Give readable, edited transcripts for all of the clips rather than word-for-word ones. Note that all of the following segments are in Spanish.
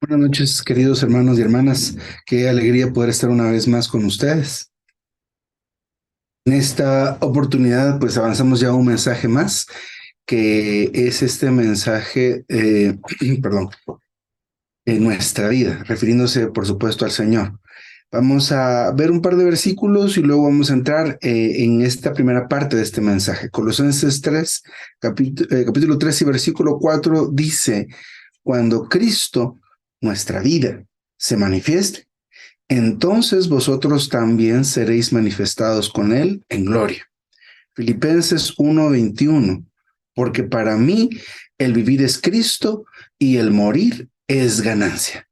Buenas noches, queridos hermanos y hermanas. Qué alegría poder estar una vez más con ustedes. En esta oportunidad, pues avanzamos ya a un mensaje más, que es este mensaje, perdón, en nuestra vida, refiriéndose, por supuesto, al Señor. Vamos a ver un par de versículos y luego vamos a entrar en esta primera parte de este mensaje. Colosenses 3, capítulo 3 y versículo 4 dice: cuando Cristo, nuestra vida, se manifieste, entonces vosotros también seréis manifestados con él en gloria. Filipenses 1:21, porque para mí el vivir es Cristo y el morir es ganancia.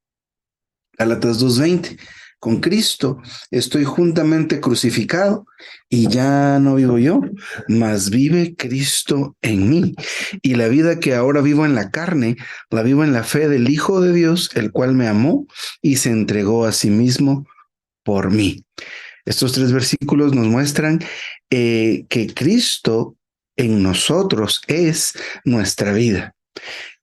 Gálatas 2:20, con Cristo estoy juntamente crucificado y ya no vivo yo, mas vive Cristo en mí. Y la vida que ahora vivo en la carne, la vivo en la fe del Hijo de Dios, el cual me amó y se entregó a sí mismo por mí. Estos tres versículos nos muestran que Cristo en nosotros es nuestra vida.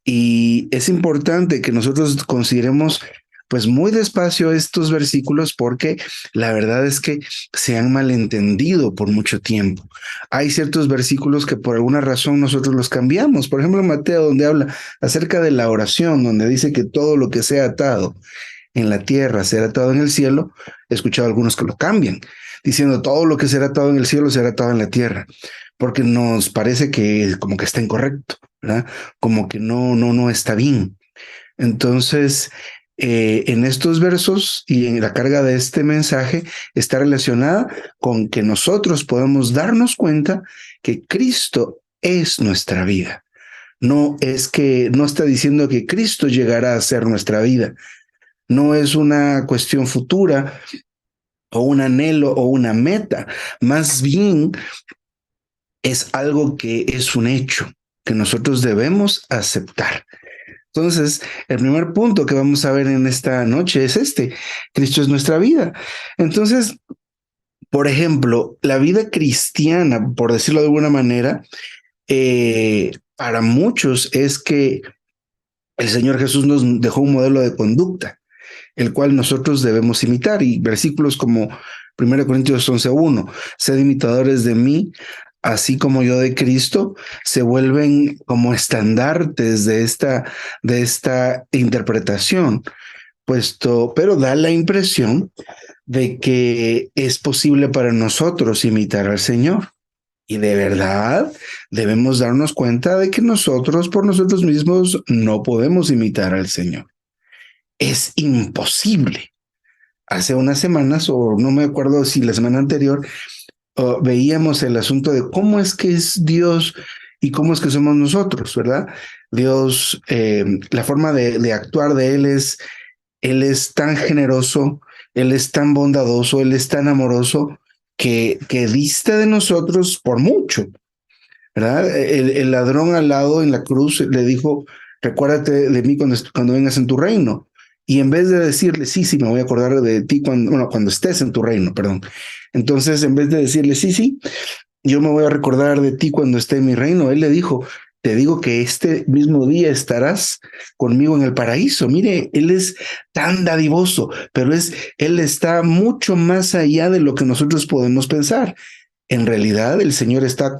Y es importante que nosotros consideremos pues muy despacio estos versículos porque la verdad es que se han malentendido por mucho tiempo. Hay ciertos versículos que por alguna razón nosotros los cambiamos. Por ejemplo, en Mateo, donde habla acerca de la oración, donde dice que todo lo que sea atado en la tierra será atado en el cielo. He escuchado a algunos que lo cambian, diciendo todo lo que será atado en el cielo será atado en la tierra, porque nos parece que como que está incorrecto, ¿verdad? Como que no está bien. Entonces, en estos versos y en la carga de este mensaje está relacionada con que nosotros podemos darnos cuenta que Cristo es nuestra vida. No es que no está diciendo que Cristo llegará a ser nuestra vida. No es una cuestión futura o un anhelo o una meta. Más bien es algo que es un hecho que nosotros debemos aceptar. Entonces, el primer punto que vamos a ver en esta noche es este: Cristo es nuestra vida. Entonces, por ejemplo, la vida cristiana, por decirlo de alguna manera, para muchos es que el Señor Jesús nos dejó un modelo de conducta, el cual nosotros debemos imitar. Y versículos como 1 Corintios 11:1, sed imitadores de mí, así como yo de Cristo, se vuelven como estandartes de esta interpretación, pero da la impresión de que es posible para nosotros imitar al Señor. Y de verdad debemos darnos cuenta de que nosotros por nosotros mismos no podemos imitar al Señor. Es imposible. Hace unas semanas, o no me acuerdo si la semana anterior, veíamos el asunto de cómo es que es Dios y cómo es que somos nosotros, ¿verdad? Dios, la forma de actuar de Él es tan generoso, Él es tan bondadoso, Él es tan amoroso que dista de nosotros por mucho, ¿verdad? El ladrón al lado en la cruz le dijo: recuérdate de mí cuando vengas en tu reino. Y en vez de decirle, sí, sí, me voy a acordar de ti cuando estés en tu reino, perdón. Entonces, en vez de decirle, sí, sí, yo me voy a recordar de ti cuando esté en mi reino, él le dijo: te digo que este mismo día estarás conmigo en el paraíso. Mire, él es tan dadivoso, pero él está mucho más allá de lo que nosotros podemos pensar. En realidad, el Señor está,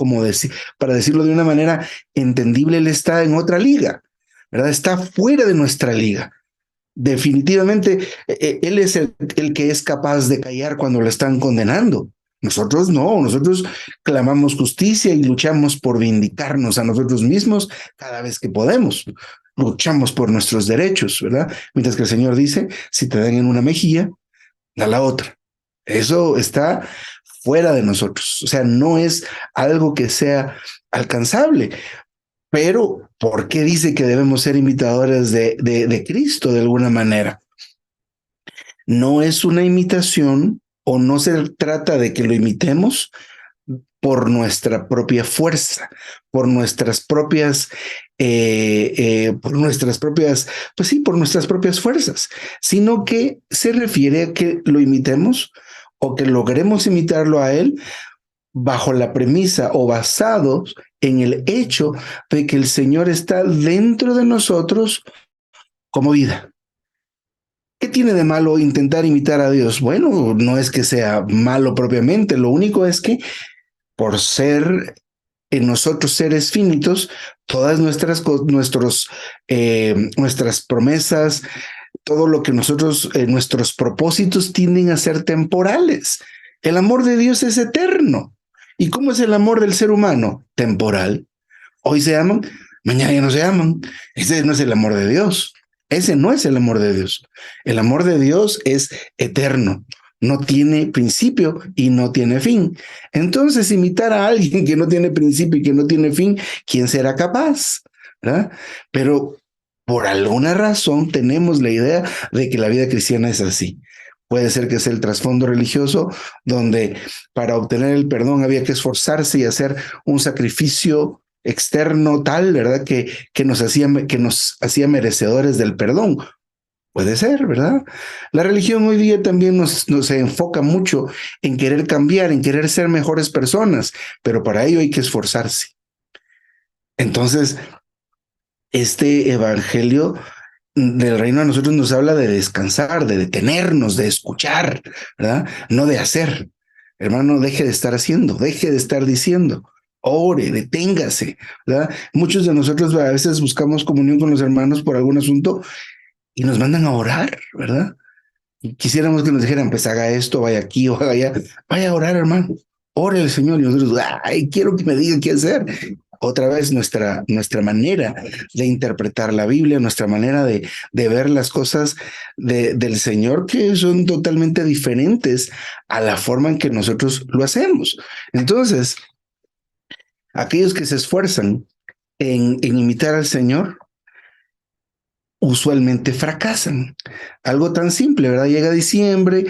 para decirlo de una manera entendible, Él está en otra liga, ¿verdad? Está fuera de nuestra liga. Definitivamente, Él es el que es capaz de callar cuando lo están condenando. Nosotros no, nosotros clamamos justicia y luchamos por vindicarnos a nosotros mismos cada vez que podemos. Luchamos por nuestros derechos, ¿verdad? Mientras que el Señor dice: si te dan en una mejilla, da la otra. Eso está fuera de nosotros. O sea, no es algo que sea alcanzable. Pero, ¿por qué dice que debemos ser imitadores de Cristo de alguna manera? No es una imitación, o no se trata de que lo imitemos por nuestra propia fuerza, por nuestras propias, pues sí, por nuestras propias fuerzas, sino que se refiere a que lo imitemos o que logremos imitarlo a Él bajo la premisa o basados en el hecho de que el Señor está dentro de nosotros como vida. ¿Qué tiene de malo intentar imitar a Dios? Bueno, no es que sea malo propiamente, lo único es que por ser en nosotros seres finitos, todas nuestras promesas, todo lo que nosotros, nuestros propósitos tienden a ser temporales. El amor de Dios es eterno. ¿Y cómo es el amor del ser humano? Temporal. Hoy se aman, mañana ya no se aman. Ese no es el amor de Dios. Ese no es el amor de Dios. El amor de Dios es eterno. No tiene principio y no tiene fin. Entonces, imitar a alguien que no tiene principio y que no tiene fin, ¿quién será capaz? ¿Verdad? Pero por alguna razón tenemos la idea de que la vida cristiana es así. Puede ser que sea el trasfondo religioso, donde para obtener el perdón había que esforzarse y hacer un sacrificio externo tal, ¿verdad? Que nos hacía merecedores del perdón. Puede ser, ¿verdad? La religión hoy día también nos enfoca mucho en querer cambiar, en querer ser mejores personas, pero para ello hay que esforzarse. Entonces, este evangelio del reino a nosotros nos habla de descansar, de detenernos, de escuchar, ¿verdad? No de hacer. Hermano, deje de estar haciendo, deje de estar diciendo. Ore, deténgase, ¿verdad? Muchos de nosotros a veces buscamos comunión con los hermanos por algún asunto y nos mandan a orar, ¿verdad? Y quisiéramos que nos dijeran, pues haga esto, vaya aquí o haga allá. Vaya a orar, hermano. Ore al Señor y nosotros, ay, quiero que me diga qué hacer. Otra vez nuestra manera de interpretar la Biblia, nuestra manera de ver las cosas del Señor, que son totalmente diferentes a la forma en que nosotros lo hacemos. Entonces, aquellos que se esfuerzan en imitar al Señor, usualmente fracasan. Algo tan simple, ¿verdad? Llega diciembre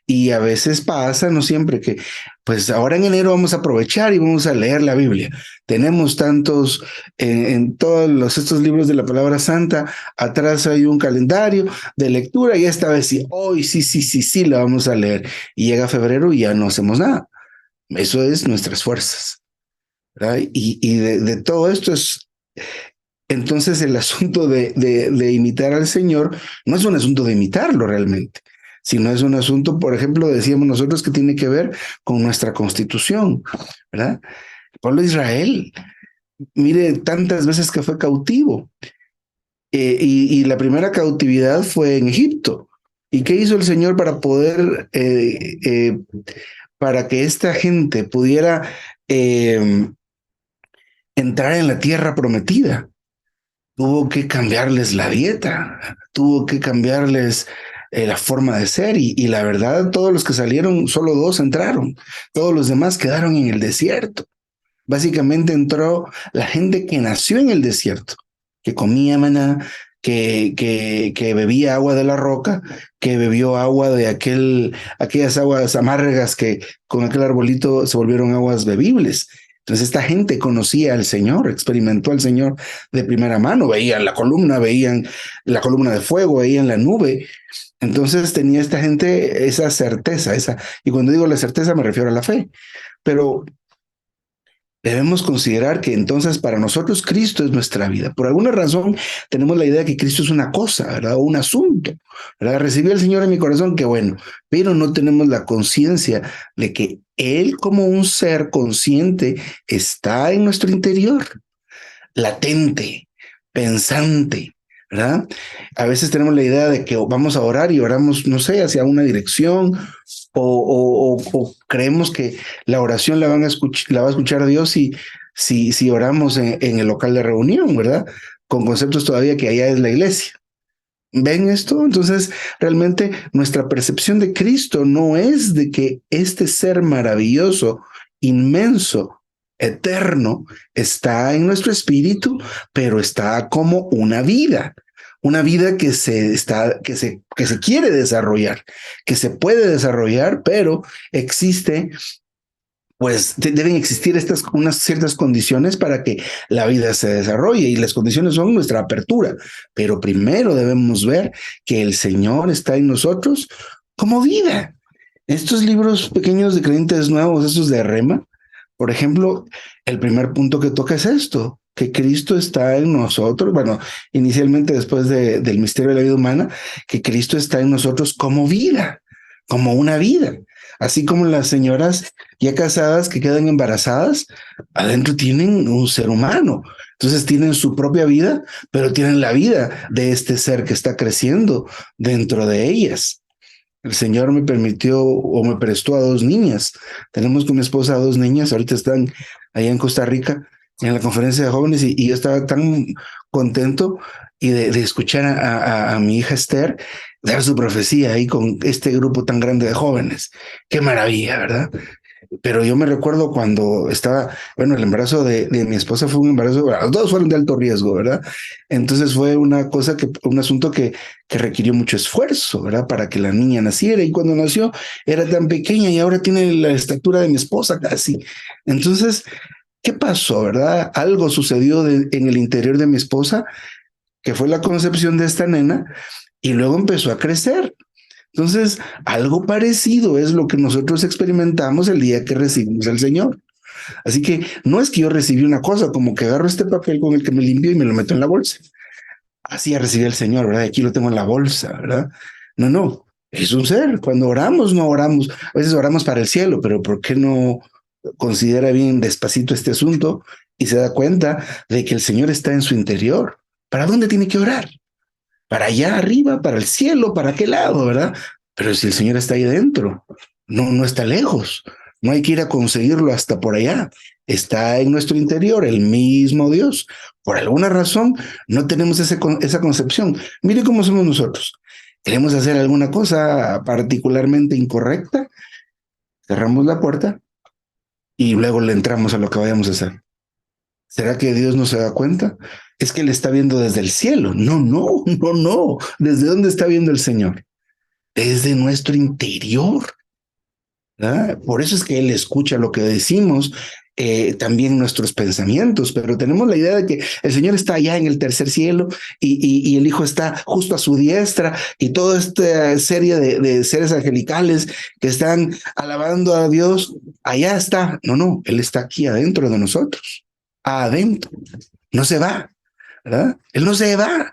y a veces pasa, no siempre, que pues ahora en enero vamos a aprovechar y vamos a leer la Biblia. Tenemos tantos, en todos estos libros de la palabra santa, atrás hay un calendario de lectura y esta vez sí, hoy sí, la vamos a leer. Y llega febrero y ya no hacemos nada. Eso es nuestras fuerzas, ¿verdad? Y de todo esto es entonces el asunto de imitar al Señor no es un asunto de imitarlo realmente, sino es un asunto, por ejemplo, decíamos nosotros que tiene que ver con nuestra constitución, ¿verdad? El pueblo de Israel, mire tantas veces que fue cautivo, y la primera cautividad fue en Egipto. ¿Y qué hizo el Señor para poder, para que esta gente pudiera entrar en la tierra prometida? Tuvo que cambiarles la dieta, tuvo que cambiarles la forma de ser y la verdad, todos los que salieron, solo dos entraron, todos los demás quedaron en el desierto. Básicamente entró la gente que nació en el desierto, que comía maná, que bebía agua de la roca, que bebió agua de aquellas aguas amargas que con aquel arbolito se volvieron aguas bebibles. Entonces esta gente conocía al Señor, experimentó al Señor de primera mano, veían la columna de fuego, veían la nube. Entonces tenía esta gente esa certeza, y cuando digo la certeza me refiero a la fe. Pero debemos considerar que entonces para nosotros Cristo es nuestra vida. Por alguna razón tenemos la idea de que Cristo es una cosa, ¿verdad? O un asunto, ¿verdad? Recibí al Señor en mi corazón, qué bueno, pero no tenemos la conciencia de que Él como un ser consciente está en nuestro interior, latente, pensante, ¿verdad? A veces tenemos la idea de que vamos a orar y oramos, no sé, hacia una dirección o creemos que la oración la va a escuchar Dios si oramos en el local de reunión, ¿verdad? Con conceptos todavía que allá es la iglesia. ¿Ven esto? Entonces, realmente nuestra percepción de Cristo no es de que este ser maravilloso, inmenso, eterno, está en nuestro espíritu, pero está como una vida que se quiere desarrollar, que se puede desarrollar, pero existe, pues deben existir unas ciertas condiciones para que la vida se desarrolle y las condiciones son nuestra apertura, pero primero debemos ver que el Señor está en nosotros como vida. Estos libros pequeños de creyentes nuevos, esos de Rema, por ejemplo, el primer punto que toca es esto. que Cristo está en nosotros, bueno, inicialmente después del misterio de la vida humana, que Cristo está en nosotros como vida, como una vida. Así como las señoras ya casadas que quedan embarazadas, adentro tienen un ser humano. Entonces tienen su propia vida, pero tienen la vida de este ser que está creciendo dentro de ellas. El Señor me permitió o me prestó a dos niñas. Tenemos con mi esposa dos niñas, ahorita están allá en Costa Rica en la conferencia de jóvenes y yo estaba tan contento y de escuchar a mi hija Esther dar su profecía ahí con este grupo tan grande de jóvenes. Qué maravilla, ¿verdad? Pero yo me recuerdo cuando estaba, bueno, el embarazo de mi esposa fue un embarazo, bueno, los dos fueron de alto riesgo, ¿verdad? Entonces fue una cosa un asunto que requirió mucho esfuerzo, ¿verdad? Para que la niña naciera y cuando nació era tan pequeña y ahora tiene la estatura de mi esposa casi. Entonces, ¿qué pasó, verdad? Algo sucedió en el interior de mi esposa, que fue la concepción de esta nena, y luego empezó a crecer. Entonces, algo parecido es lo que nosotros experimentamos el día que recibimos al Señor. Así que no es que yo recibí una cosa, como que agarro este papel con el que me limpio y me lo meto en la bolsa. Así ya recibí al Señor, ¿verdad? Aquí lo tengo en la bolsa, ¿verdad? No, no, es un ser. Cuando oramos, no oramos. A veces oramos para el cielo, pero ¿por qué no considera bien despacito este asunto y se da cuenta de que el Señor está en su interior? ¿Para dónde tiene que orar? Para allá arriba, para el cielo, para qué lado, ¿verdad? Pero si el Señor está ahí dentro, no está lejos. No hay que ir a conseguirlo hasta por allá. Está en nuestro interior, el mismo Dios. Por alguna razón, no tenemos esa concepción. Mire cómo somos nosotros. Queremos hacer alguna cosa particularmente incorrecta, cerramos la puerta y luego le entramos a lo que vayamos a hacer. ¿Será que Dios no se da cuenta? Es que Él está viendo desde el cielo. No, no, no, no. ¿Desde dónde está viendo el Señor? Desde nuestro interior. ¿Verdad? Por eso es que Él escucha lo que decimos, también nuestros pensamientos, pero tenemos la idea de que el Señor está allá en el tercer cielo y el Hijo está justo a su diestra y toda esta serie de seres angelicales que están alabando a Dios, allá está. No, no, Él está aquí adentro de nosotros, adentro, no se va, ¿verdad? Él no se va.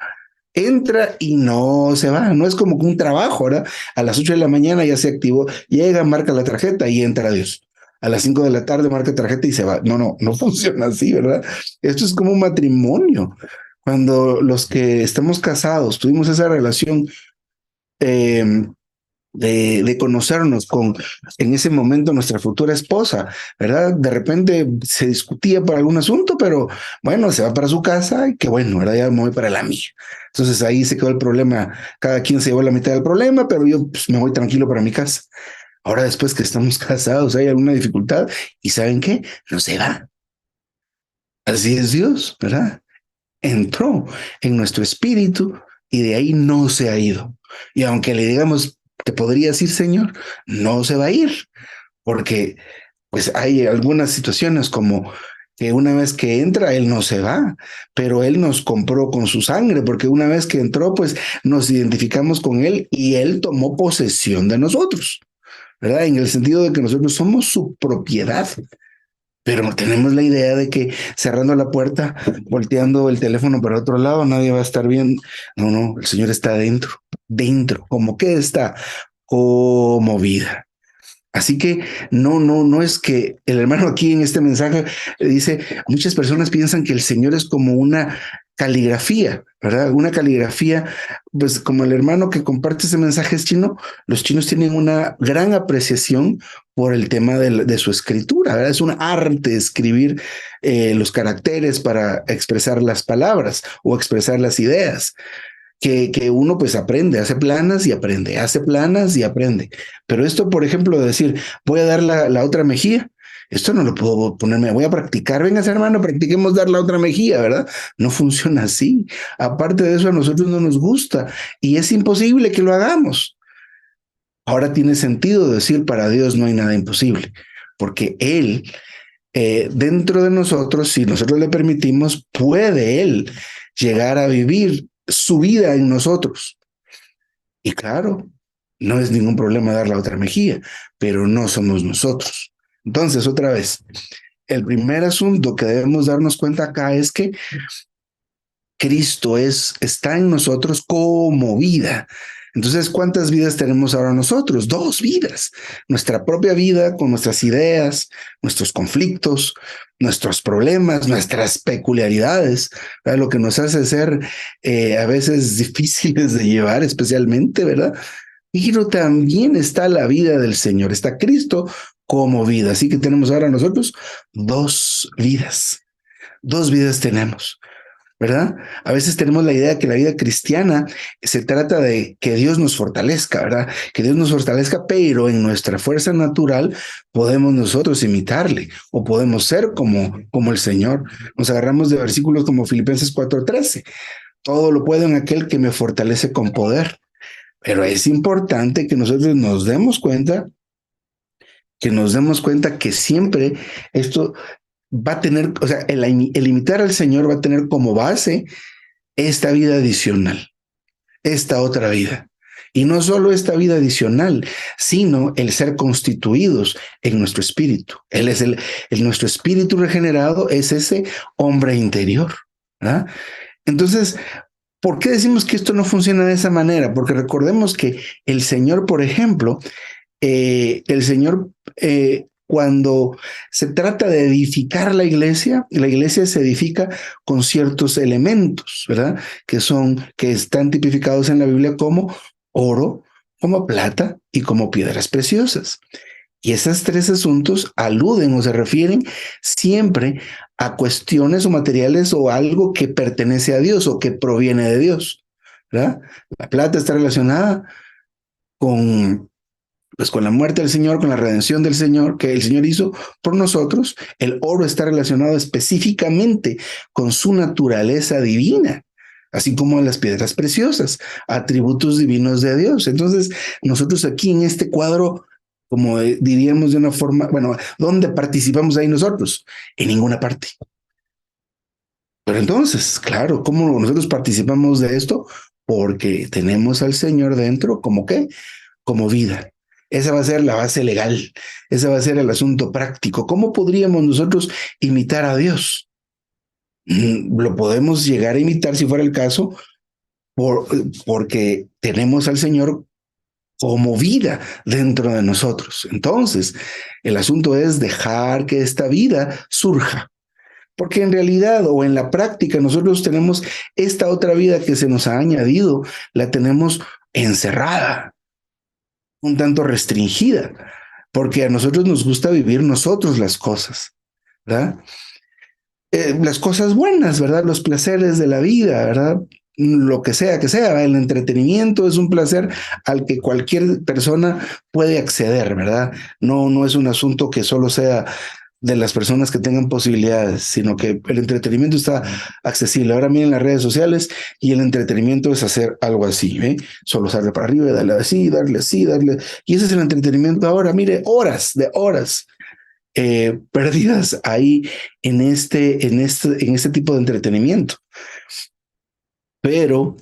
Entra y no se va, no es como un trabajo, ¿verdad? A las 8 de la mañana ya se activó, llega, marca la tarjeta y entra Dios. A las 5 de la tarde marca tarjeta y se va. No, no, no funciona así, ¿verdad? Esto es como un matrimonio. Cuando los que estamos casados tuvimos esa relación eh, de conocernos con en ese momento nuestra futura esposa, ¿verdad? De repente se discutía por algún asunto, pero bueno, se va para su casa y qué bueno, ¿verdad? Ya me voy para la mía. Entonces ahí se quedó el problema, cada quien se llevó la mitad del problema, pero yo pues, me voy tranquilo para mi casa. Ahora después que estamos casados hay alguna dificultad y ¿saben qué? No se va. Así es Dios, ¿verdad? Entró en nuestro espíritu y de ahí no se ha ido. Y aunque le digamos, te podrías ir, Señor, no se va a ir, porque pues hay algunas situaciones como que una vez que entra, Él no se va, pero Él nos compró con su sangre, porque una vez que entró, pues nos identificamos con Él y Él tomó posesión de nosotros, ¿verdad? En el sentido de que nosotros somos su propiedad. Pero tenemos la idea de que cerrando la puerta, volteando el teléfono para otro lado, nadie va a estar bien. No, no, el Señor está dentro, dentro, como que está, como vida. Así que no es que el hermano aquí en este mensaje dice, muchas personas piensan que el Señor es como una caligrafía, ¿verdad? Una caligrafía, pues como el hermano que comparte ese mensaje es chino, los chinos tienen una gran apreciación por el tema de su escritura, ¿verdad? Es un arte escribir los caracteres para expresar las palabras o expresar las ideas que uno pues aprende, hace planas y aprende, hace planas y aprende. Pero esto, por ejemplo, de decir, voy a dar la otra mejilla, esto no lo puedo ponerme, voy a practicar, venga hermano, practiquemos dar la otra mejilla, ¿verdad? No funciona así. Aparte de eso, a nosotros no nos gusta y es imposible que lo hagamos. Ahora tiene sentido decir, para Dios no hay nada imposible, porque Él, dentro de nosotros, si nosotros le permitimos, puede Él llegar a vivir su vida en nosotros. Y claro, no es ningún problema dar la otra mejilla, pero no somos nosotros. Entonces, otra vez, el primer asunto que debemos darnos cuenta acá es que Cristo está en nosotros como vida. Entonces, ¿cuántas vidas tenemos ahora nosotros? Dos vidas. Nuestra propia vida con nuestras ideas, nuestros conflictos, nuestros problemas, nuestras peculiaridades, ¿verdad? Lo que nos hace ser a veces difíciles de llevar, especialmente, ¿verdad? Pero también está la vida del Señor, está Cristo como vida. Así que tenemos ahora nosotros dos vidas tenemos. ¿Verdad? A veces tenemos la idea que la vida cristiana se trata de que Dios nos fortalezca, ¿verdad? Que Dios nos fortalezca, pero en nuestra fuerza natural podemos nosotros imitarle o podemos ser como el Señor. Nos agarramos de versículos como Filipenses 4:13. Todo lo puedo en aquel que me fortalece con poder. Pero es importante que nosotros nos demos cuenta que siempre esto va a tener, o sea, el imitar al Señor va a tener como base esta vida adicional, esta otra vida. Y no solo esta vida adicional, sino el ser constituidos en nuestro espíritu. Él es nuestro espíritu regenerado, es ese hombre interior. ¿Verdad? Entonces, ¿por qué decimos que esto no funciona de esa manera? Porque recordemos que el Señor, por ejemplo, el Señor, cuando se trata de edificar la iglesia se edifica con ciertos elementos, ¿verdad? Que están tipificados en la Biblia como oro, como plata y como piedras preciosas. Y esos tres asuntos aluden o se refieren siempre a cuestiones o materiales o algo que pertenece a Dios o que proviene de Dios, ¿verdad? La plata está relacionada con con la muerte del Señor, con la redención del Señor, que el Señor hizo por nosotros. El oro está relacionado específicamente con su naturaleza divina, así como las piedras preciosas, atributos divinos de Dios. Entonces, nosotros aquí en este cuadro, como diríamos de una forma, bueno, ¿dónde participamos ahí nosotros? En ninguna parte. Pero entonces, claro, ¿cómo nosotros participamos de esto? Porque tenemos al Señor dentro, ¿como qué? Como vida. Esa va a ser la base legal, ese va a ser el asunto práctico. ¿Cómo podríamos nosotros imitar a Dios? Lo podemos llegar a imitar si fuera el caso, porque tenemos al Señor como vida dentro de nosotros. Entonces, el asunto es dejar que esta vida surja. Porque en realidad o en la práctica nosotros tenemos esta otra vida que se nos ha añadido, la tenemos encerrada, un tanto restringida, porque a nosotros nos gusta vivir nosotros las cosas, ¿verdad? Las cosas buenas, ¿verdad? Los placeres de la vida, ¿verdad? Lo que sea, el entretenimiento es un placer al que cualquier persona puede acceder, ¿verdad? No es un asunto que solo sea de las personas que tengan posibilidades, sino que el entretenimiento está accesible. Ahora miren las redes sociales y el entretenimiento es hacer algo así, ¿eh? Solo darle para arriba, darle así, darle así, darle. Y ese es el entretenimiento ahora, mire, horas de horas perdidas ahí en este tipo de entretenimiento. Pero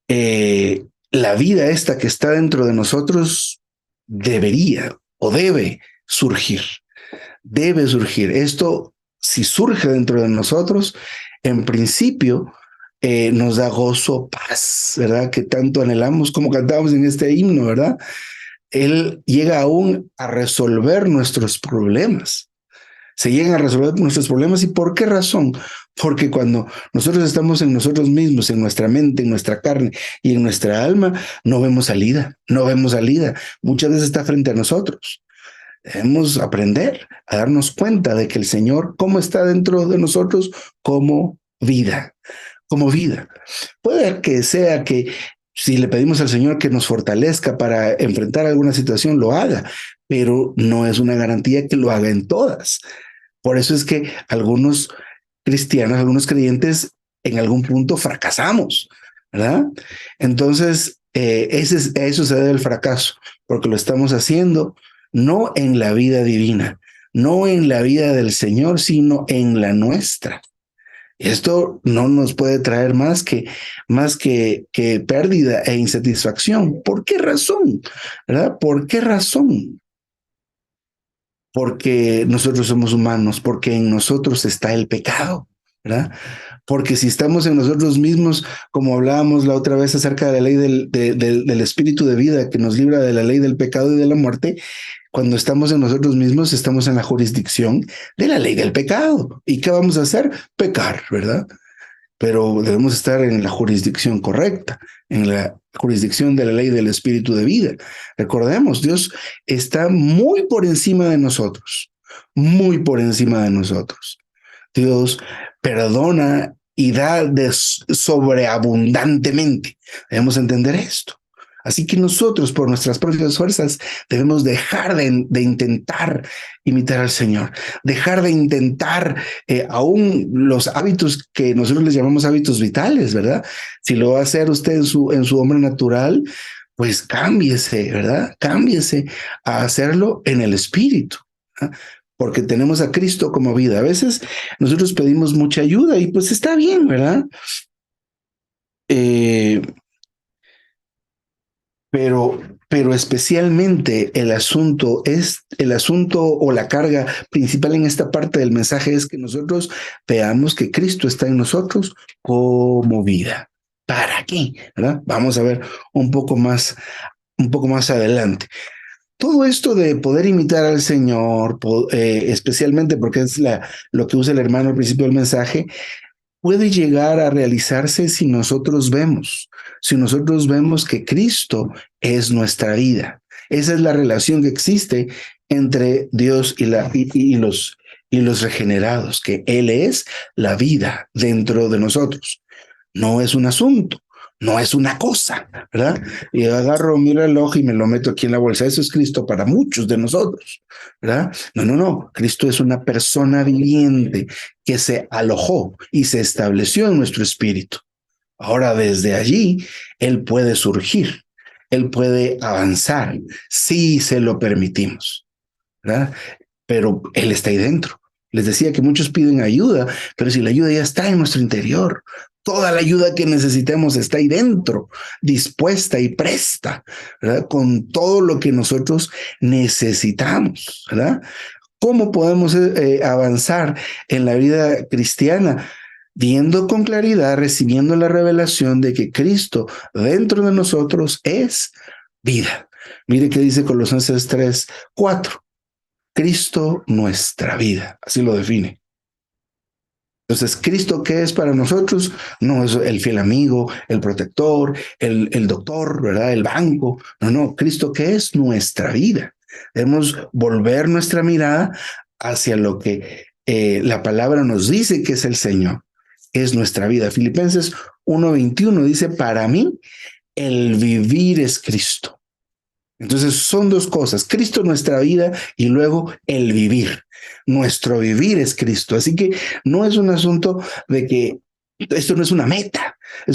la vida esta que está dentro de nosotros debería o debe surgir. Esto, si surge dentro de nosotros, en principio nos da gozo, paz, ¿verdad? Que tanto anhelamos como cantamos en este himno, ¿verdad? Él llega aún a resolver nuestros problemas. Se llegan a resolver nuestros problemas. ¿Y por qué razón? Porque cuando nosotros estamos en nosotros mismos, en nuestra mente, en nuestra carne y en nuestra alma, no vemos salida. Muchas veces está frente a nosotros. Debemos aprender a darnos cuenta de que el Señor, cómo está dentro de nosotros, como vida. Puede que sea que si le pedimos al Señor que nos fortalezca para enfrentar alguna situación, lo haga, pero no es una garantía que lo haga en todas. Por eso es que algunos cristianos, algunos creyentes, en algún punto fracasamos, ¿verdad? Entonces, eso se debe al fracaso, porque lo estamos haciendo no en la vida divina, no en la vida del Señor, sino en la nuestra. Esto no nos puede traer más que pérdida e insatisfacción. ¿Por qué razón? ¿Verdad? ¿Por qué razón? porque nosotros somos humanos, porque en nosotros está el pecado, ¿verdad? Porque si estamos en nosotros mismos, como hablábamos la otra vez acerca de la ley del espíritu de vida que nos libra de la ley del pecado y de la muerte, cuando estamos en nosotros mismos, estamos en la jurisdicción de la ley del pecado. ¿Y qué vamos a hacer? Pecar, ¿verdad? Pero debemos estar en la jurisdicción correcta, en la jurisdicción de la ley del espíritu de vida. Recordemos, Dios está muy por encima de nosotros, muy por encima de nosotros. Dios perdona y da sobreabundantemente. Debemos entender esto. Así que nosotros, por nuestras propias fuerzas, debemos dejar de intentar imitar al Señor, dejar de intentar aún los hábitos que nosotros les llamamos hábitos vitales, ¿verdad? Si lo va a hacer usted en su hombre natural, pues cámbiese, ¿verdad? Cámbiese a hacerlo en el espíritu, ¿verdad? Porque tenemos a Cristo como vida. A veces nosotros pedimos mucha ayuda y pues está bien, ¿verdad? Eh, pero especialmente el asunto o la carga principal en esta parte del mensaje es que nosotros veamos que Cristo está en nosotros como vida. ¿Para qué? ¿Verdad? Vamos a ver un poco más adelante. Todo esto de poder imitar al Señor, especialmente porque es lo que usa el hermano al principio del mensaje, puede llegar a realizarse si nosotros vemos que Cristo es nuestra vida. Esa es la relación que existe entre Dios y los regenerados, que Él es la vida dentro de nosotros. No es un asunto, no es una cosa, ¿verdad? Y agarro mi reloj y me lo meto aquí en la bolsa. Eso es Cristo para muchos de nosotros, ¿verdad? No, no, no. Cristo es una persona viviente que se alojó y se estableció en nuestro espíritu. Ahora, desde allí, Él puede surgir, Él puede avanzar, si se lo permitimos, ¿verdad? Pero Él está ahí dentro. Les decía que muchos piden ayuda, pero si la ayuda ya está en nuestro interior, toda la ayuda que necesitemos está ahí dentro, dispuesta y presta, ¿verdad? Con todo lo que nosotros necesitamos, ¿verdad? ¿Cómo podemos avanzar en la vida cristiana? Viendo con claridad, recibiendo la revelación de que Cristo dentro de nosotros es vida. Mire qué dice Colosenses 3:4. Cristo nuestra vida, así lo define. Entonces, ¿Cristo qué es para nosotros? No es el fiel amigo, el protector, el doctor, ¿verdad? El banco. No, no, Cristo qué es nuestra vida. Debemos volver nuestra mirada hacia lo que la palabra nos dice que es el Señor, es nuestra vida. Filipenses 1:21 dice, para mí el vivir es Cristo. Entonces son dos cosas, Cristo nuestra vida y luego el vivir. Nuestro vivir es Cristo. Así que no es un asunto de que esto no es una meta, no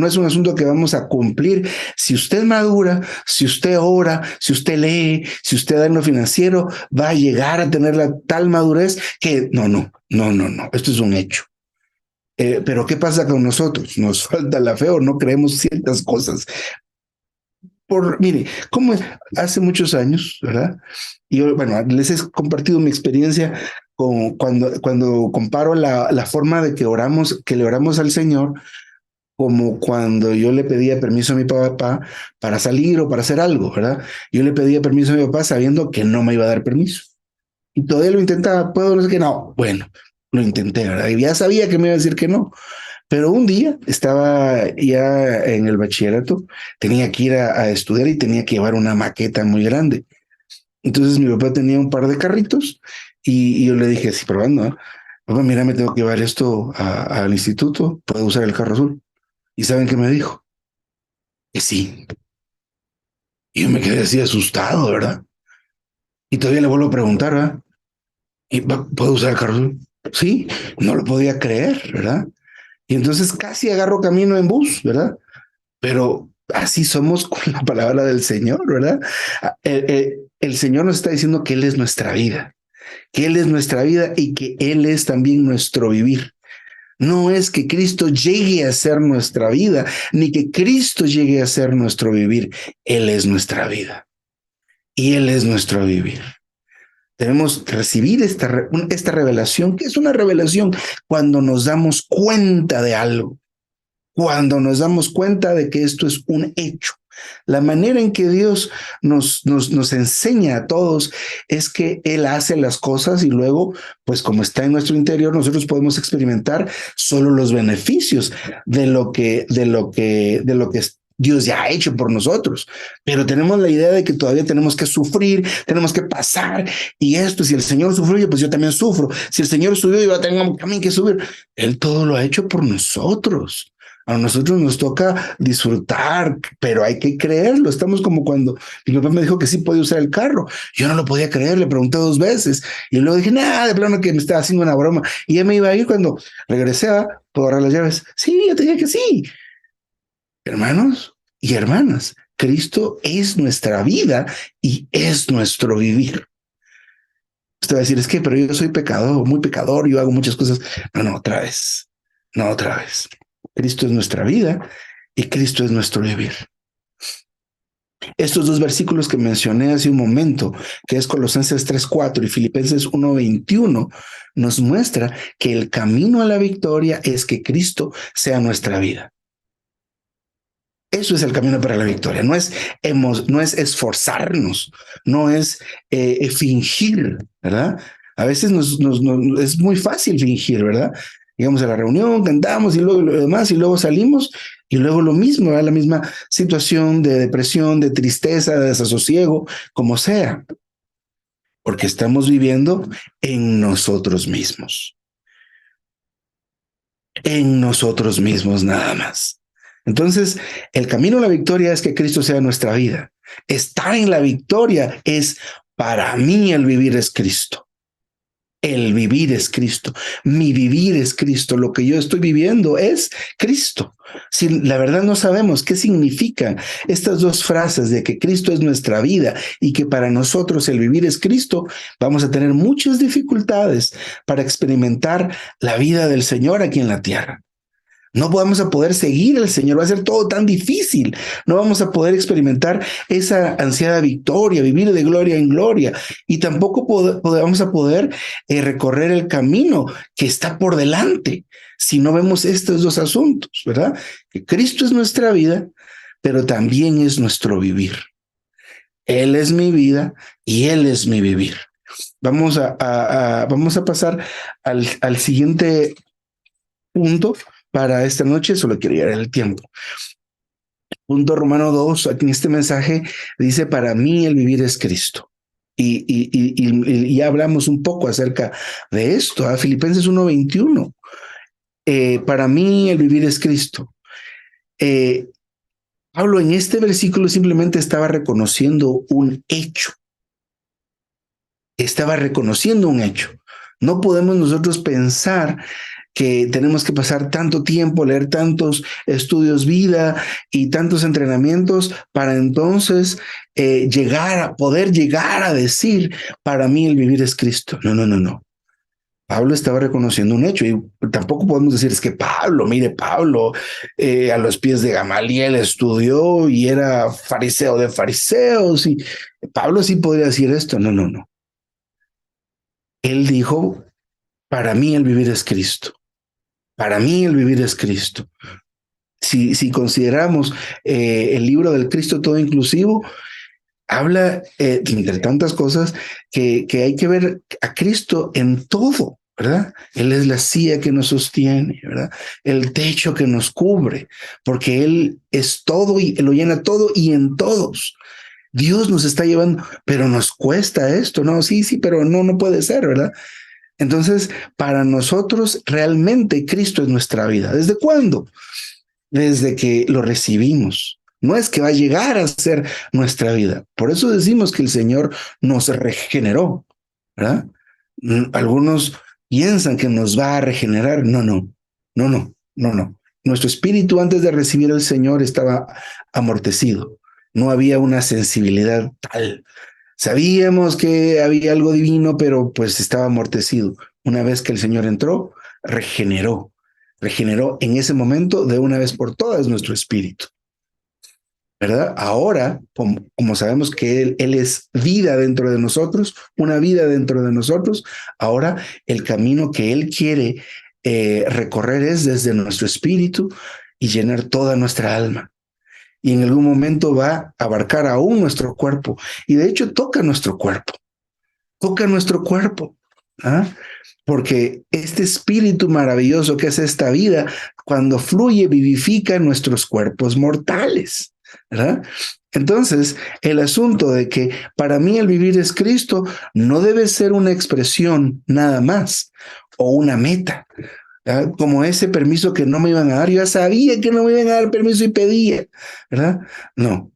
es un asunto que vamos a cumplir. Si usted madura, si usted ora, si usted lee, si usted da en lo financiero, va a llegar a tener la tal madurez que no, esto es un hecho. Pero ¿qué pasa con nosotros? Nos falta la fe o no creemos ciertas cosas. Mire, como hace muchos años, ¿verdad? Y yo, bueno, les he compartido mi experiencia cuando comparo la forma de que le oramos al Señor, como cuando yo le pedía permiso a mi papá para salir o para hacer algo, ¿verdad? Yo le pedía permiso a mi papá sabiendo que no me iba a dar permiso. Y todavía lo intentaba, puedo, no sé qué, no. Bueno, lo intenté, ¿verdad? Y ya sabía que me iba a decir que no. Pero un día estaba ya en el bachillerato, tenía que ir a estudiar y tenía que llevar una maqueta muy grande. Entonces mi papá tenía un par de carritos y yo le dije así probando, ¿no? Papá, mira, me tengo que llevar esto al instituto, puedo usar el carro azul. ¿Y saben qué me dijo? Que sí. Y yo me quedé así asustado, ¿verdad? Y todavía le vuelvo a preguntar, ¿verdad? ¿Y puedo usar el carro azul? Sí, no lo podía creer, ¿verdad? Y entonces casi agarro camino en bus, ¿verdad? Pero así somos con la palabra del Señor, ¿verdad? El Señor nos está diciendo que Él es nuestra vida, que Él es nuestra vida y que Él es también nuestro vivir. No es que Cristo llegue a ser nuestra vida, ni que Cristo llegue a ser nuestro vivir. Él es nuestra vida y Él es nuestro vivir. Debemos recibir esta revelación, que es una revelación cuando nos damos cuenta de algo, cuando nos damos cuenta de que esto es un hecho. La manera en que Dios nos enseña a todos es que Él hace las cosas y luego, pues como está en nuestro interior, nosotros podemos experimentar solo los beneficios de lo que Dios ya ha hecho por nosotros, pero tenemos la idea de que todavía tenemos que sufrir, tenemos que pasar, y esto, si el Señor sufrió, pues yo también sufro. Si el Señor subió, yo tengo también que subir. Él todo lo ha hecho por nosotros. A nosotros nos toca disfrutar, pero hay que creerlo. Estamos como cuando mi papá me dijo que sí podía usar el carro. Yo no lo podía creer, le pregunté 2 veces y luego dije, nada, de plano que me estaba haciendo una broma. Y ya me iba a ir cuando regresé, ¿puedo agarrar las llaves? Sí, yo te dije que sí. Hermanos y hermanas, Cristo es nuestra vida y es nuestro vivir. Usted va a decir, es que, pero yo soy pecador, muy pecador, yo hago muchas cosas. No, no, otra vez. No, otra vez. Cristo es nuestra vida y Cristo es nuestro vivir. Estos 2 versículos que mencioné hace un momento, que es Colosenses 3:4 y Filipenses 1:21, nos muestra que el camino a la victoria es que Cristo sea nuestra vida. Eso es el camino para la victoria. No es esforzarnos, no es fingir, ¿verdad? A veces es muy fácil fingir, ¿verdad? Llegamos a la reunión, cantamos y luego lo demás, y luego salimos, y luego lo mismo, ¿verdad? La misma situación de depresión, de tristeza, de desasosiego, como sea, porque estamos viviendo en nosotros mismos nada más. Entonces, el camino a la victoria es que Cristo sea nuestra vida. Estar en la victoria es, para mí, el vivir es Cristo. El vivir es Cristo. Mi vivir es Cristo. Lo que yo estoy viviendo es Cristo. Si la verdad no sabemos qué significan estas 2 frases de que Cristo es nuestra vida y que para nosotros el vivir es Cristo, vamos a tener muchas dificultades para experimentar la vida del Señor aquí en la tierra. No vamos a poder seguir al Señor, va a ser todo tan difícil. No vamos a poder experimentar esa ansiada victoria, vivir de gloria en gloria. Y tampoco vamos a poder recorrer el camino que está por delante si no vemos estos 2 asuntos, ¿verdad? Que Cristo es nuestra vida, pero también es nuestro vivir. Él es mi vida y Él es mi vivir. Vamos a pasar al siguiente punto para esta noche, solo quiero llegar el tiempo. Punto Romano 2, aquí en este mensaje dice, para mí el vivir es Cristo. Y ya hablamos un poco acerca de esto, a Filipenses 1:21. Para mí el vivir es Cristo. Pablo en este versículo simplemente estaba reconociendo un hecho. Estaba reconociendo un hecho. No podemos nosotros pensar que tenemos que pasar tanto tiempo, leer tantos estudios vida y tantos entrenamientos para entonces poder llegar a decir, para mí el vivir es Cristo. No, no, no, no. Pablo estaba reconociendo un hecho y tampoco podemos decir, es que mire, Pablo a los pies de Gamaliel estudió y era fariseo de fariseos y Pablo sí podría decir esto. No, no, no. Él dijo, para mí el vivir es Cristo. Para mí el vivir es Cristo. Si consideramos el libro del Cristo todo inclusivo, habla, entre tantas cosas, que hay que ver a Cristo en todo, ¿verdad? Él es la silla que nos sostiene, ¿verdad? El techo que nos cubre, porque Él es todo y lo llena todo y en todos. Dios nos está llevando, pero nos cuesta esto, ¿no? Sí, pero no puede ser, ¿verdad? Entonces, para nosotros realmente Cristo es nuestra vida. ¿Desde cuándo? Desde que lo recibimos. No es que va a llegar a ser nuestra vida. Por eso decimos que el Señor nos regeneró, ¿verdad? Algunos piensan que nos va a regenerar. No, no, no, no, no, no. Nuestro espíritu antes de recibir al Señor estaba amortecido. No había una sensibilidad tal. Sabíamos que había algo divino, pero pues estaba amortecido. Una vez que el Señor entró, regeneró en ese momento de una vez por todas nuestro espíritu. ¿verdad? Ahora, como sabemos que él es vida dentro de nosotros, una vida dentro de nosotros, ahora el camino que Él quiere recorrer es desde nuestro espíritu y llenar toda nuestra alma. Y en algún momento va a abarcar aún nuestro cuerpo. Y de hecho toca nuestro cuerpo. ¿Ah? Porque este espíritu maravilloso que es esta vida, cuando fluye, vivifica nuestros cuerpos mortales, ¿verdad? Entonces, el asunto de que para mí el vivir es Cristo no debe ser una expresión nada más o una meta, ¿verdad? Como ese permiso que no me iban a dar. Yo ya sabía que no me iban a dar permiso y pedía, ¿verdad? No.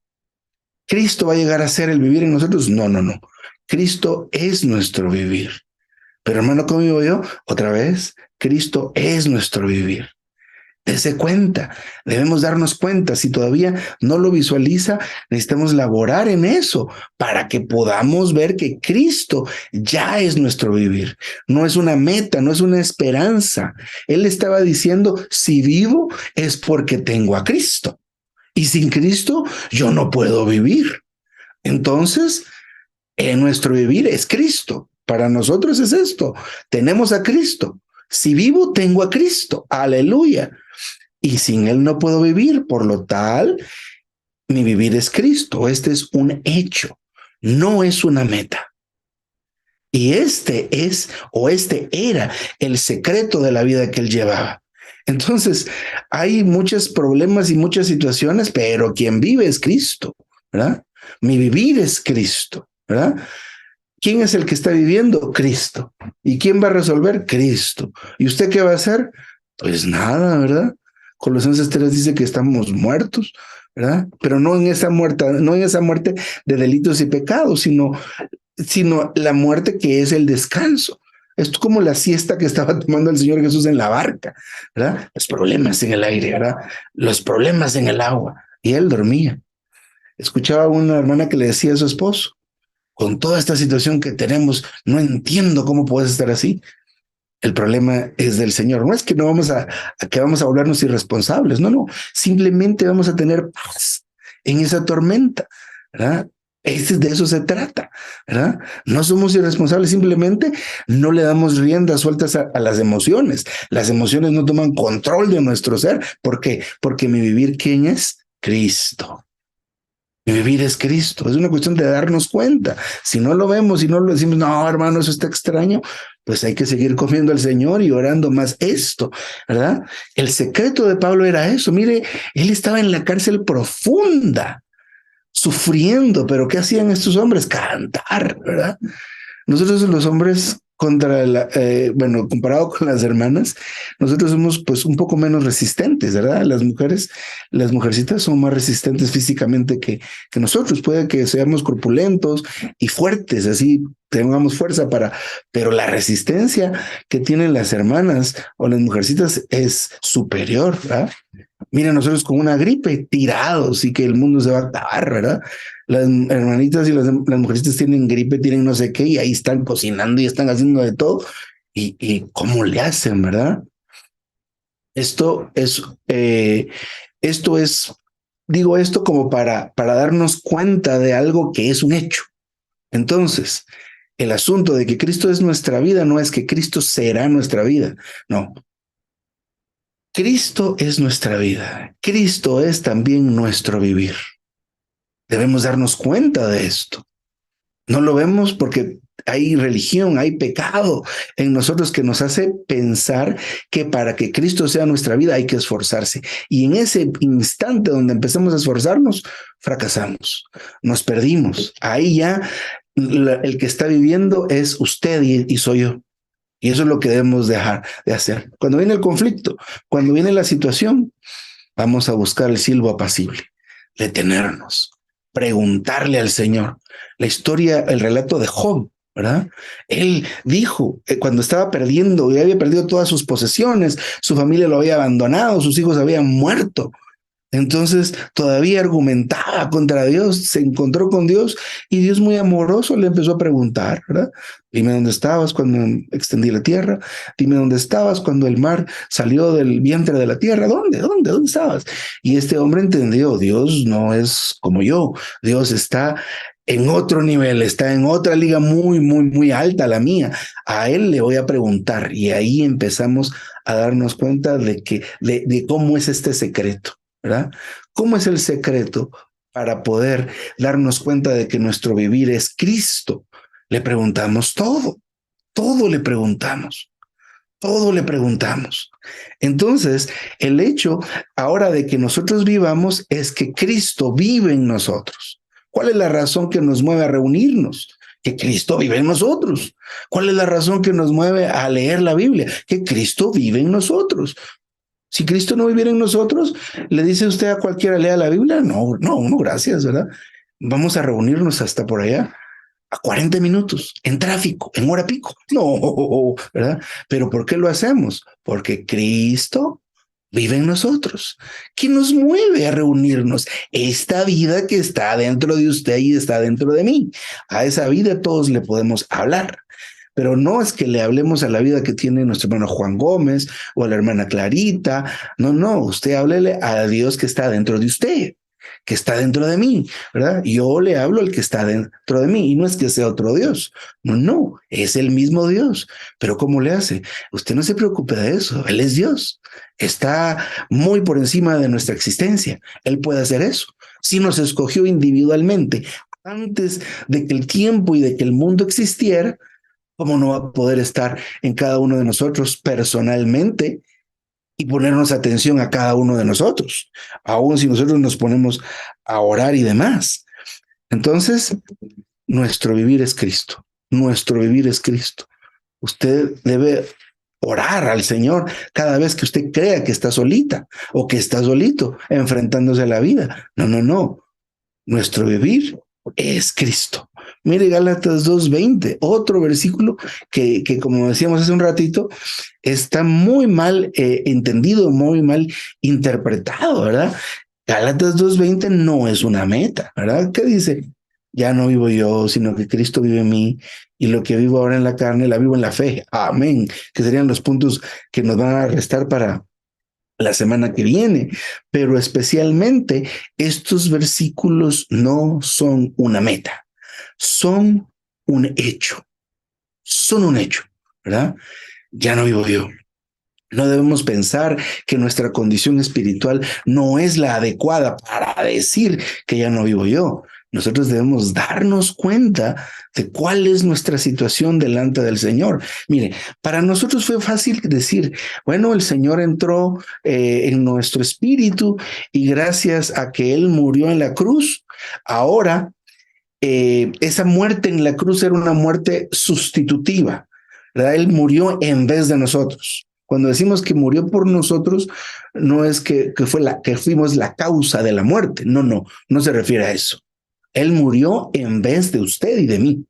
¿Cristo va a llegar a ser el vivir en nosotros? No, no, no. Cristo es nuestro vivir. Pero hermano, ¿cómo vivo yo? Otra vez, Cristo es nuestro vivir. Dese cuenta, debemos darnos cuenta. Si todavía no lo visualiza, necesitamos laborar en eso para que podamos ver que Cristo ya es nuestro vivir. No es una meta, no es una esperanza. Él estaba diciendo, si vivo es porque tengo a Cristo. Y sin Cristo yo no puedo vivir. Entonces, nuestro vivir es Cristo. Para nosotros es esto. Tenemos a Cristo. Si vivo, tengo a Cristo. Aleluya. Y sin Él no puedo vivir. Por lo tal, mi vivir es Cristo. Este es un hecho. No es una meta. Y este es, o este era, el secreto de la vida que Él llevaba. Entonces, hay muchos problemas y muchas situaciones, pero quien vive es Cristo, ¿verdad? Mi vivir es Cristo, ¿verdad? ¿Quién es el que está viviendo? Cristo. ¿Y quién va a resolver? Cristo. ¿Y usted qué va a hacer? Pues nada, ¿verdad? Colosenses 3 dice que estamos muertos, ¿verdad? Pero no en esa muerte, no en esa muerte de delitos y pecados, sino la muerte que es el descanso. Esto es como la siesta que estaba tomando el Señor Jesús en la barca, ¿verdad? Los problemas en el aire, ¿verdad? Los problemas en el agua. Y él dormía. Escuchaba a una hermana que le decía a su esposo, con toda esta situación que tenemos, no entiendo cómo puedes estar así. El problema es del Señor. No es que no vamos a que vamos a volvernos irresponsables. No, no. Simplemente vamos a tener paz en esa tormenta, ¿verdad? De eso se trata, ¿verdad? No somos irresponsables, simplemente no le damos riendas sueltas a las emociones. Las emociones no toman control de nuestro ser. ¿Por qué? Porque mi vivir, ¿quién es? Cristo. Mi vivir es Cristo. Es una cuestión de darnos cuenta. Si no lo vemos, si no lo decimos, no, hermano, eso está extraño, pues hay que seguir comiendo al Señor y orando más esto, ¿verdad? El secreto de Pablo era eso. Mire, él estaba en la cárcel profunda, sufriendo, pero ¿qué hacían estos hombres? Cantar, ¿verdad? Nosotros los hombres bueno, comparado con las hermanas, nosotros somos pues un poco menos resistentes, ¿verdad? Las mujercitas son más resistentes físicamente que nosotros. Puede que seamos corpulentos y fuertes, así tengamos fuerza pero la resistencia que tienen las hermanas o las mujercitas es superior, ¿verdad? Mira, nosotros con una gripe tirados y que el mundo se va a acabar, ¿verdad? Las hermanitas y las mujercitas tienen gripe, tienen no sé qué, y ahí están cocinando y están haciendo de todo. Y cómo le hacen, ¿verdad? Esto es, eh, esto es, digo esto como para darnos cuenta de algo que es un hecho. Entonces, el asunto de que Cristo es nuestra vida no es que Cristo será nuestra vida, no. Cristo es nuestra vida. Cristo es también nuestro vivir. Debemos darnos cuenta de esto. No lo vemos porque hay religión, hay pecado en nosotros que nos hace pensar que para que Cristo sea nuestra vida hay que esforzarse. Y en ese instante donde empezamos a esforzarnos, fracasamos, nos perdimos. Ahí ya el que está viviendo es usted y soy yo. Y eso es lo que debemos dejar de hacer. Cuando viene el conflicto, cuando viene la situación, vamos a buscar el silbo apacible, detenernos, preguntarle al Señor. La historia, el relato de Job, ¿verdad? Él dijo, cuando estaba perdiendo, y había perdido todas sus posesiones, su familia lo había abandonado, sus hijos habían muerto. Entonces todavía argumentaba contra Dios, se encontró con Dios y Dios muy amoroso le empezó a preguntar, ¿verdad? Dime dónde estabas cuando extendí la tierra, dime dónde estabas cuando el mar salió del vientre de la tierra, ¿Dónde estabas? Y este hombre entendió, Dios no es como yo, Dios está en otro nivel, está en otra liga muy alta, la mía. A él le voy a preguntar y ahí empezamos a darnos cuenta de cómo es este secreto. ¿Verdad? ¿Cómo es el secreto para poder darnos cuenta de que nuestro vivir es Cristo? Le preguntamos todo le preguntamos, todo le preguntamos. Entonces, el hecho ahora de que nosotros vivamos es que Cristo vive en nosotros. ¿Cuál es la razón que nos mueve a reunirnos? Que Cristo vive en nosotros. ¿Cuál es la razón que nos mueve a leer la Biblia? Que Cristo vive en nosotros. Si Cristo no viviera en nosotros, ¿le dice usted a cualquiera lea la Biblia? No, gracias, ¿verdad? Vamos a reunirnos hasta por allá, a 40 minutos, en tráfico, en hora pico. No, ¿verdad? Pero ¿por qué lo hacemos? Porque Cristo vive en nosotros. ¿Qué nos mueve a reunirnos? Esta vida que está dentro de usted y está dentro de mí. A esa vida todos le podemos hablar. Pero no es que le hablemos a la vida que tiene nuestro hermano Juan Gómez o a la hermana Clarita. No, usted háblele a Dios que está dentro de usted, que está dentro de mí, ¿verdad? Yo le hablo al que está dentro de mí y no es que sea otro Dios. No, es el mismo Dios. Pero ¿cómo le hace? Usted no se preocupe de eso. Él es Dios. Está muy por encima de nuestra existencia. Él puede hacer eso. Si nos escogió individualmente antes de que el tiempo y de que el mundo existiera, ¿cómo no va a poder estar en cada uno de nosotros personalmente y ponernos atención a cada uno de nosotros? Aún si nosotros nos ponemos a orar y demás. Entonces, nuestro vivir es Cristo. Nuestro vivir es Cristo. Usted debe orar al Señor cada vez que usted crea que está solita o que está solito enfrentándose a la vida. No. Nuestro vivir es Cristo. Mire Gálatas 2:20, otro versículo que como decíamos hace un ratito, está muy mal entendido, muy mal interpretado, ¿verdad? Gálatas 2:20 no es una meta, ¿verdad? ¿Qué dice? Ya no vivo yo, sino que Cristo vive en mí y lo que vivo ahora en la carne, la vivo en la fe. Amén. Que serían los puntos que nos van a restar para la semana que viene, pero especialmente estos versículos no son una meta, son son un hecho, ¿verdad? Ya no vivo yo. No debemos pensar que nuestra condición espiritual no es la adecuada para decir que ya no vivo yo. Nosotros debemos darnos cuenta de cuál es nuestra situación delante del Señor. Mire, para nosotros fue fácil decir, bueno, el Señor entró en nuestro espíritu y gracias a que Él murió en la cruz, ahora esa muerte en la cruz era una muerte sustitutiva, ¿verdad? Él murió en vez de nosotros. Cuando decimos que murió por nosotros, no es que fuimos la causa de la muerte. No se refiere a eso. Él murió en vez de usted y de mí.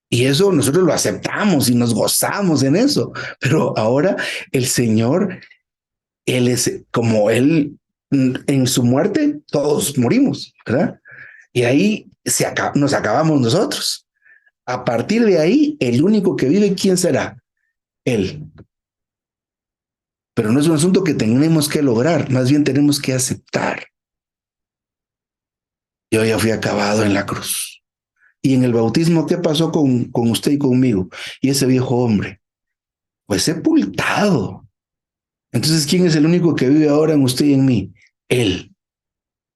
Y eso nosotros lo aceptamos y nos gozamos en eso. Pero ahora el Señor, Él es como Él, en su muerte, todos morimos, ¿verdad? Y ahí nos acabamos nosotros. A partir de ahí, el único que vive, ¿quién será? Él. Pero no es un asunto que tenemos que lograr, más bien tenemos que aceptar. Yo ya fui acabado en la cruz. Y en el bautismo, ¿qué pasó con usted y conmigo? Y ese viejo hombre, pues sepultado. Entonces, ¿quién es el único que vive ahora en usted y en mí? Él.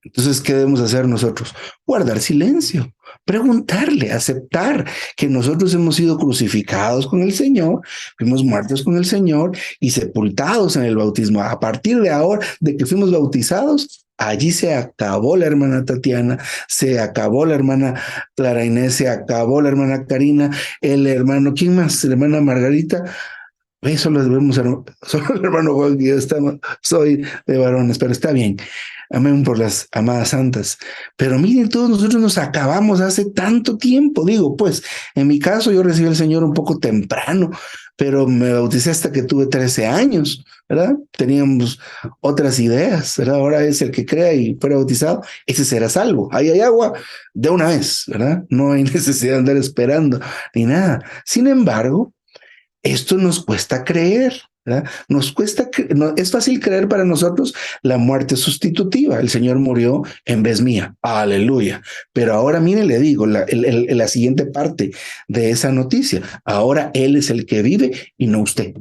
Entonces, ¿qué debemos hacer nosotros? Guardar silencio, preguntarle, aceptar que nosotros hemos sido crucificados con el Señor, fuimos muertos con el Señor y sepultados en el bautismo. A partir de ahora, de que fuimos bautizados, allí se acabó la hermana Tatiana, se acabó la hermana Clara Inés, se acabó la hermana Karina, el hermano, ¿quién más? La hermana Margarita. Eso lo debemos, solo el hermano Juan, que yo soy de varones, pero está bien. Amén por las amadas santas. Pero miren, todos nosotros nos acabamos hace tanto tiempo. Digo, pues, en mi caso yo recibí al Señor un poco temprano, pero me bauticé hasta que tuve 13 años, ¿verdad? Teníamos otras ideas, ¿verdad? Ahora es el que crea y fuera bautizado, ese será salvo. Ahí hay agua de una vez, ¿verdad? No hay necesidad de andar esperando ni nada. Sin embargo, esto nos cuesta creer, ¿verdad? Nos cuesta, no, es fácil creer para nosotros la muerte sustitutiva. El Señor murió en vez mía. Aleluya. Pero ahora, mire, le digo la siguiente parte de esa noticia. Ahora Él es el que vive y no usted.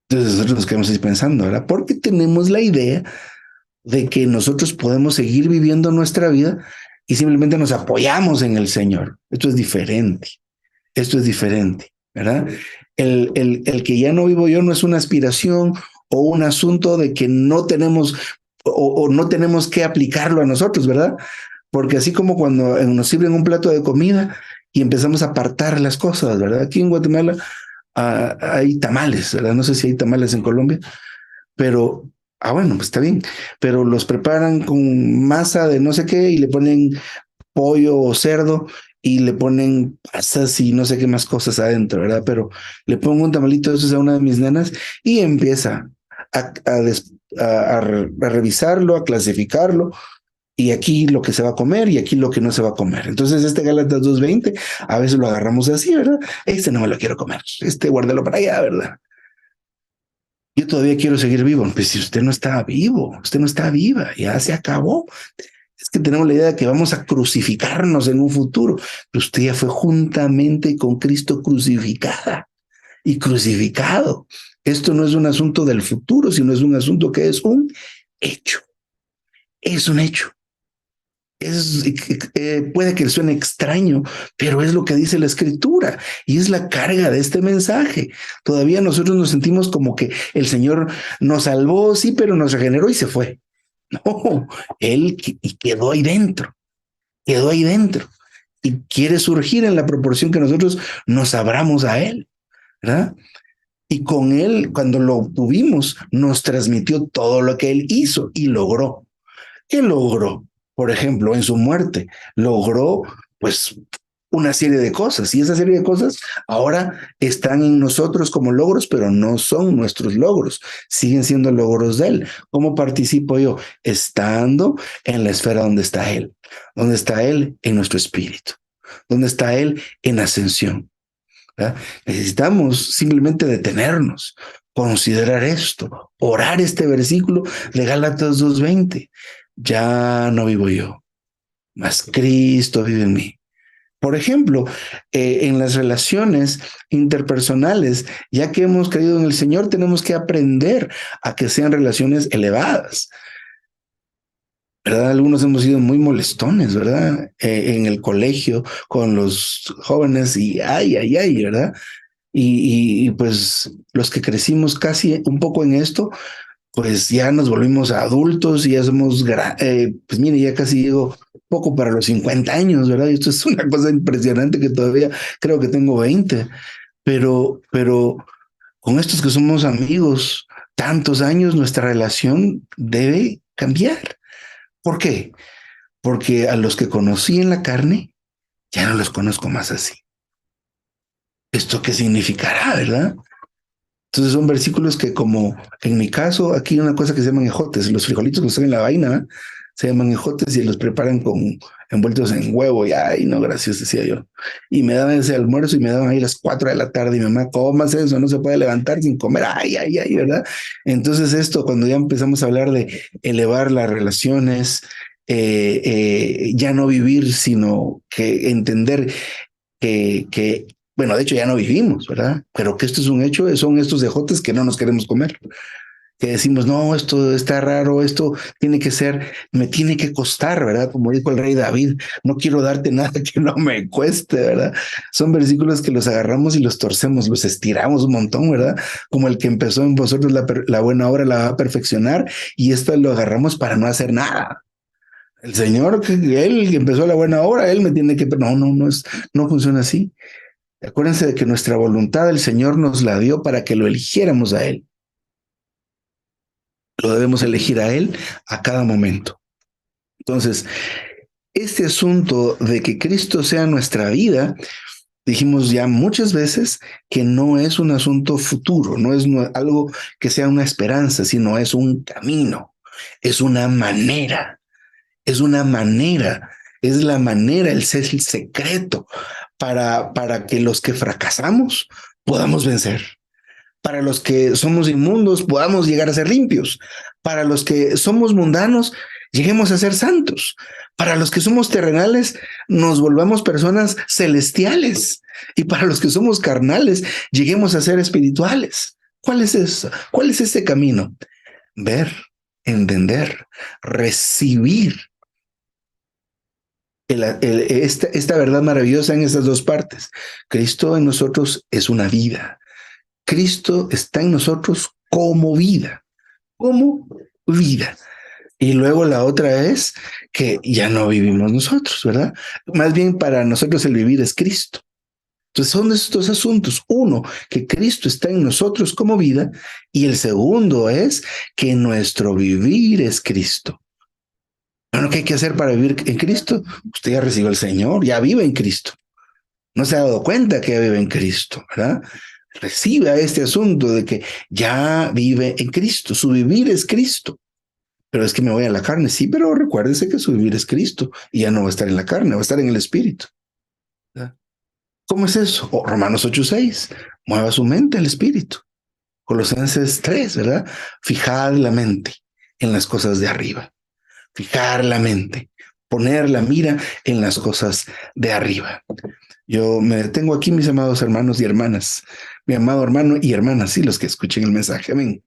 Entonces nosotros nos quedamos ahí pensando, ¿verdad? Porque tenemos la idea de que nosotros podemos seguir viviendo nuestra vida y simplemente nos apoyamos en el Señor. Esto es diferente. Esto es diferente, ¿verdad? El que ya no vivo yo no es una aspiración o un asunto de que no tenemos o no tenemos que aplicarlo a nosotros, ¿verdad? Porque así como cuando nos sirven un plato de comida y empezamos a apartar las cosas, ¿verdad? Aquí en Guatemala hay tamales, ¿verdad? No sé si hay tamales en Colombia, pero, bueno, pues está bien, pero los preparan con masa de no sé qué y le ponen pollo o cerdo y le ponen pasas y no sé qué más cosas adentro, ¿verdad? Pero le pongo un tamalito de esos a una de mis nenas y empieza a revisarlo, a clasificarlo, y aquí lo que se va a comer y aquí lo que no se va a comer. Entonces este Gálatas 2:20 a veces lo agarramos así, ¿verdad? Este no me lo quiero comer, este guárdalo para allá, ¿verdad? Yo todavía quiero seguir vivo. Pues si usted no está vivo, usted no está viva, ya se acabó. Es que tenemos la idea de que vamos a crucificarnos en un futuro, pero usted ya fue juntamente con Cristo crucificada y crucificado. Esto no es un asunto del futuro, sino es un asunto que es un hecho. Es un hecho. Puede que suene extraño, pero es lo que dice la escritura y es la carga de este mensaje. Todavía nosotros nos sentimos como que el Señor nos salvó, sí, pero nos regeneró y se fue. No, Él quedó ahí dentro y quiere surgir en la proporción que nosotros nos abramos a Él, ¿verdad? Y con Él, cuando lo tuvimos, nos transmitió todo lo que Él hizo y logró. ¿Qué logró? Por ejemplo, en su muerte, logró pues una serie de cosas y esa serie de cosas ahora están en nosotros como logros, pero no son nuestros logros, siguen siendo logros de Él. ¿Cómo participo yo? Estando en la esfera donde está Él, donde está Él en nuestro espíritu, donde está Él en ascensión. ¿Verdad? Necesitamos simplemente detenernos, considerar esto, orar este versículo de Gálatas 2:20. Ya no vivo yo, mas Cristo vive en mí. Por ejemplo, en las relaciones interpersonales, ya que hemos creído en el Señor, tenemos que aprender a que sean relaciones elevadas. ¿Verdad? Algunos hemos sido muy molestones, ¿verdad? En el colegio con los jóvenes y ay, ¿verdad? Y pues los que crecimos casi un poco en esto, pues ya nos volvimos adultos y ya somos, pues mire, ya casi llego poco para los 50 años, ¿verdad? Y esto es una cosa impresionante que todavía creo que tengo 20, pero con estos que somos amigos tantos años, nuestra relación debe cambiar. ¿Por qué? Porque a los que conocí en la carne, ya no los conozco más así. ¿Esto qué significará, verdad? Entonces son versículos que como en mi caso, aquí hay una cosa que se llaman ejotes, los frijolitos que están en la vaina, ¿eh? Se llaman ejotes y los preparan con envueltos en huevo y ay, no, gracias, decía yo. Y me daban ese almuerzo y me daban ahí las 4 de la tarde y mi mamá, ¿cómo hace eso? No se puede levantar sin comer, ay, ¿verdad? Entonces esto, cuando ya empezamos a hablar de elevar las relaciones, ya no vivir, sino que entender que bueno, de hecho ya no vivimos, ¿verdad? Pero que esto es un hecho, son estos ejotes que no nos queremos comer, que decimos, no, esto está raro, esto tiene que ser, me tiene que costar, ¿verdad? Como dijo el rey David, no quiero darte nada que no me cueste, ¿verdad? Son versículos que los agarramos y los torcemos, los estiramos un montón, ¿verdad? Como el que empezó en vosotros la buena obra la va a perfeccionar y esto lo agarramos para no hacer nada. El Señor, él que empezó la buena obra, él me tiene que, no funciona así. Acuérdense de que nuestra voluntad el Señor nos la dio para que lo eligiéramos a Él. Lo debemos elegir a Él a cada momento. Entonces, este asunto de que Cristo sea nuestra vida, dijimos ya muchas veces que no es un asunto futuro, no es algo que sea una esperanza, sino es un camino, es una manera, es una manera, es la manera, es el secreto para que los que fracasamos podamos vencer. Para los que somos inmundos podamos llegar a ser limpios. Para los que somos mundanos, lleguemos a ser santos. Para los que somos terrenales, nos volvamos personas celestiales. Y para los que somos carnales, lleguemos a ser espirituales. ¿Cuál es eso? ¿Cuál es ese camino? Ver, entender, recibir esta verdad maravillosa en estas dos partes. Cristo en nosotros es una vida. Cristo está en nosotros como vida, como vida. Y luego la otra es que ya no vivimos nosotros, ¿verdad? Más bien para nosotros el vivir es Cristo. Entonces son estos asuntos. Uno, que Cristo está en nosotros como vida, y el segundo es que nuestro vivir es Cristo. Bueno, ¿qué hay que hacer para vivir en Cristo? Usted ya recibió al Señor, ya vive en Cristo. No se ha dado cuenta que ya vive en Cristo, ¿verdad? Recibe a este asunto de que ya vive en Cristo, su vivir es Cristo. Pero es que me voy a la carne, sí, pero recuérdese que su vivir es Cristo y ya no va a estar en la carne, va a estar en el Espíritu. ¿Verdad? ¿Cómo es eso? Romanos 8:6, mueva su mente al Espíritu. Colosenses 3, ¿verdad? Fijar la mente en las cosas de arriba. Fijar la mente, poner la mira en las cosas de arriba. Yo me detengo aquí, mis amados hermanos y hermanas, mi amado hermano y hermana, sí, los que escuchen el mensaje, amén.